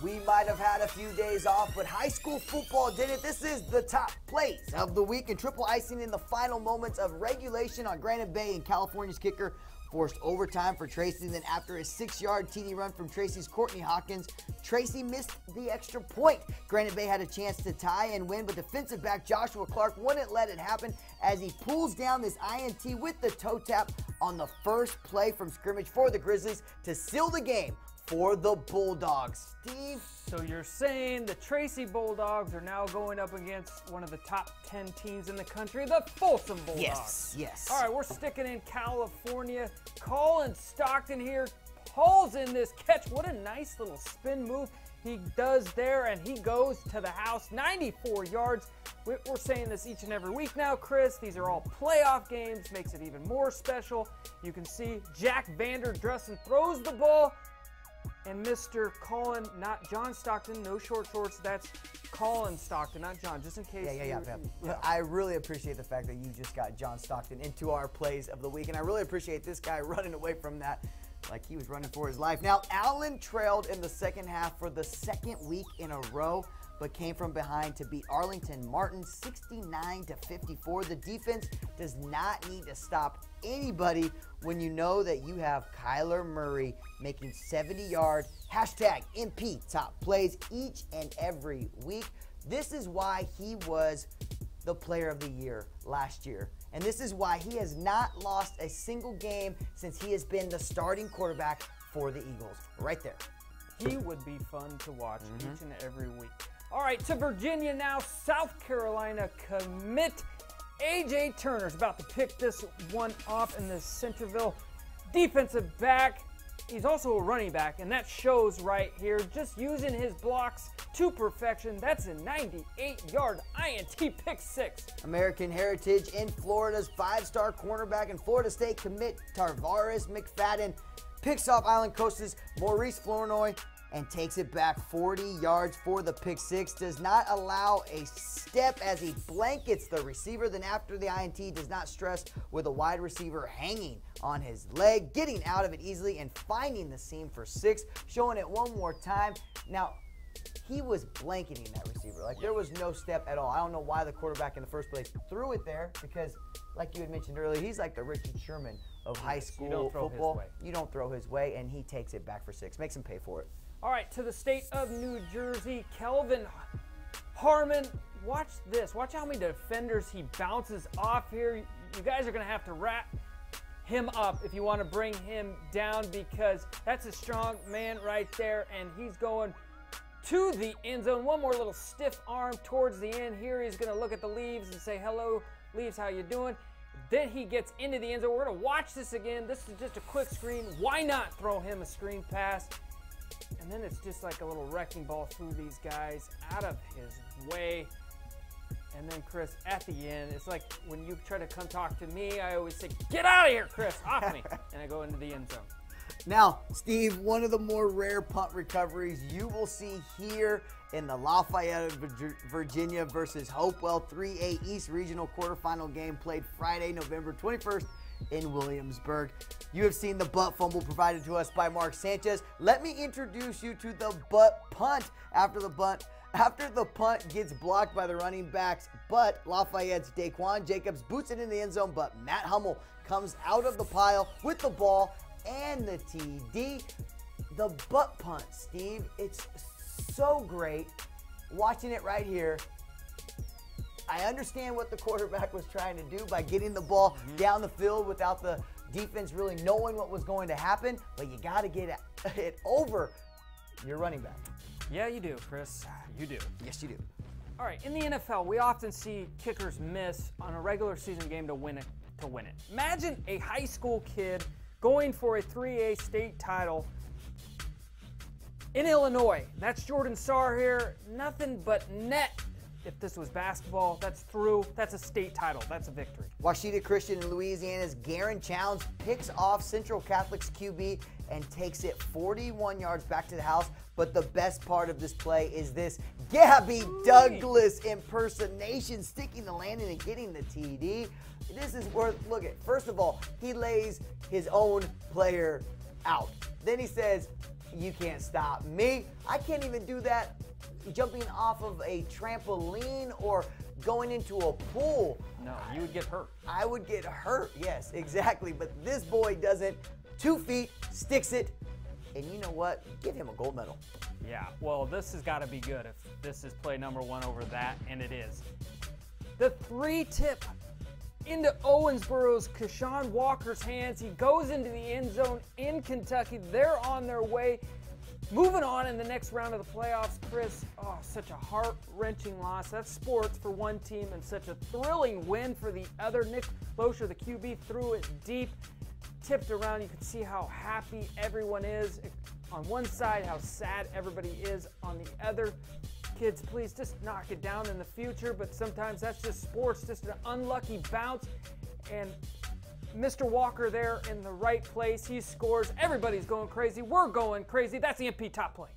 We might have had a few days off, but high school football didn't. This is the top plays of the week, and triple icing in the final moments of regulation on Granite Bay, and California's kicker forced overtime for Tracy. Then after a 6-yard TD run from Tracy's Courtney Hawkins, Tracy missed the extra point. Granite Bay had a chance to tie and win, but defensive back Joshua Clark wouldn't let it happen as he pulls down this INT with the toe tap on the first play from scrimmage for the Grizzlies to seal the game for the Bulldogs. Steve? So you're saying the Tracy Bulldogs are now going up against one of the top 10 teams in the country, the Folsom Bulldogs. Yes. All right, we're sticking in California. Colin Stockton here pulls in this catch. What a nice little spin move he does there, and he goes to the house, 94 yards. We're saying this each and every week now, Chris. These are all playoff games, makes it even more special. You can see Jack Vander Dressen throws the ball, and Mr. Colin, not John Stockton, no short shorts, that's Colin Stockton, not John, just in case. Yeah. I really appreciate the fact that you just got John Stockton into our plays of the week, and I really appreciate this guy running away from that like he was running for his life. Now, Allen trailed in the second half for the second week in a row, but came from behind to beat Arlington Martin 69-54. The defense does not need to stop anybody when you know that you have Kyler Murray making 70-yard #MP top plays each and every week. This is why he was the player of the year last year. And this is why he has not lost a single game since he has been the starting quarterback for the Eagles. Right there. He would be fun to watch each and every week. All right, to Virginia now. South Carolina commit A.J. Turner's about to pick this one off in the Centerville defensive back. He's also a running back, and that shows right here. Just using his blocks to perfection. That's a 98-yard INT pick six. American Heritage in Florida's 5-star cornerback and Florida State commit Tarvaris McFadden picks off Island Coast's Maurice Flournoy and takes it back 40 yards for the pick six. Does not allow a step as he blankets the receiver. Then after the INT, does not stress with a wide receiver hanging on his leg, getting out of it easily and finding the seam for 6. Showing it one more time. Now, he was blanketing that receiver. Like, there was no step at all. I don't know why the quarterback in the first place threw it there, because like you had mentioned earlier, he's like the Richard Sherman of high school football. You don't throw his way, and he takes it back for 6. Makes him pay for it. All right, to the state of New Jersey, Kelvin Harmon. Watch this. Watch how many defenders he bounces off here. You guys are going to have to wrap him up if you want to bring him down, because that's a strong man right there, and he's going to the end zone. One more little stiff arm towards the end here. He's going to look at the Leaves and say, hello, Leaves, how you doing? Then he gets into the end zone. We're going to watch this again. This is just a quick screen. Why not throw him a screen pass? And then it's just like a little wrecking ball through these guys out of his way. And then, Chris, at the end, it's like when you try to come talk to me, I always say, get out of here, Chris, off me. And I go into the end zone. Now, Steve, one of the more rare punt recoveries you will see here in the Lafayette, Virginia versus Hopewell 3A East Regional quarterfinal game played Friday, November 21st in Williamsburg. You have seen the butt fumble provided to us by Mark Sanchez. Let me introduce you to the butt punt. After the punt gets blocked by the running backs, but Lafayette's Daquan Jacobs boots it in the end zone, but Matt Hummel comes out of the pile with the ball and the TD. The butt punt, Steve, it's so great watching it right here. I understand what the quarterback was trying to do by getting the ball down the field without the defense really knowing what was going to happen, but you got to get it over your running back. Yeah, you do, Chris. You do. Yes, you do. All right, in the NFL, we often see kickers miss on a regular season game to win it. Imagine a high school kid going for a 3A state title in Illinois. That's Jordan Sarr here. Nothing but net. If this was basketball, that's through. That's a state title. That's a victory. Washita Christian in Louisiana's Garen Challenge picks off Central Catholic's QB and takes it 41 yards back to the house. But the best part of this play is this Gabby Douglas impersonation, sticking the landing and getting the TD. This is worth, look at, first of all, he lays his own player out. Then he says, You can't stop me. I can't even do that jumping off of a trampoline or going into a pool. No, you would get hurt. I would get hurt, yes, exactly. But this boy doesn't. 2 feet, sticks it, and you know what? Give him a gold medal. Yeah, well, this has got to be good if this is play number 1 over that, and it is. The 3-tip into Owensboro's Keshawn Walker's hands. He goes into the end zone in Kentucky. They're on their way. Moving on in the next round of the playoffs, Chris. Oh, such a heart-wrenching loss. That's sports for one team and such a thrilling win for the other. Nick Losher, the QB, threw it deep, tipped around. You can see how happy everyone is on one side, how sad everybody is on the other. Kids, please just knock it down in the future, but sometimes that's just sports, just an unlucky bounce. And Mr. Walker there in the right place, he scores. Everybody's going crazy. We're going crazy. That's the MP Top Play.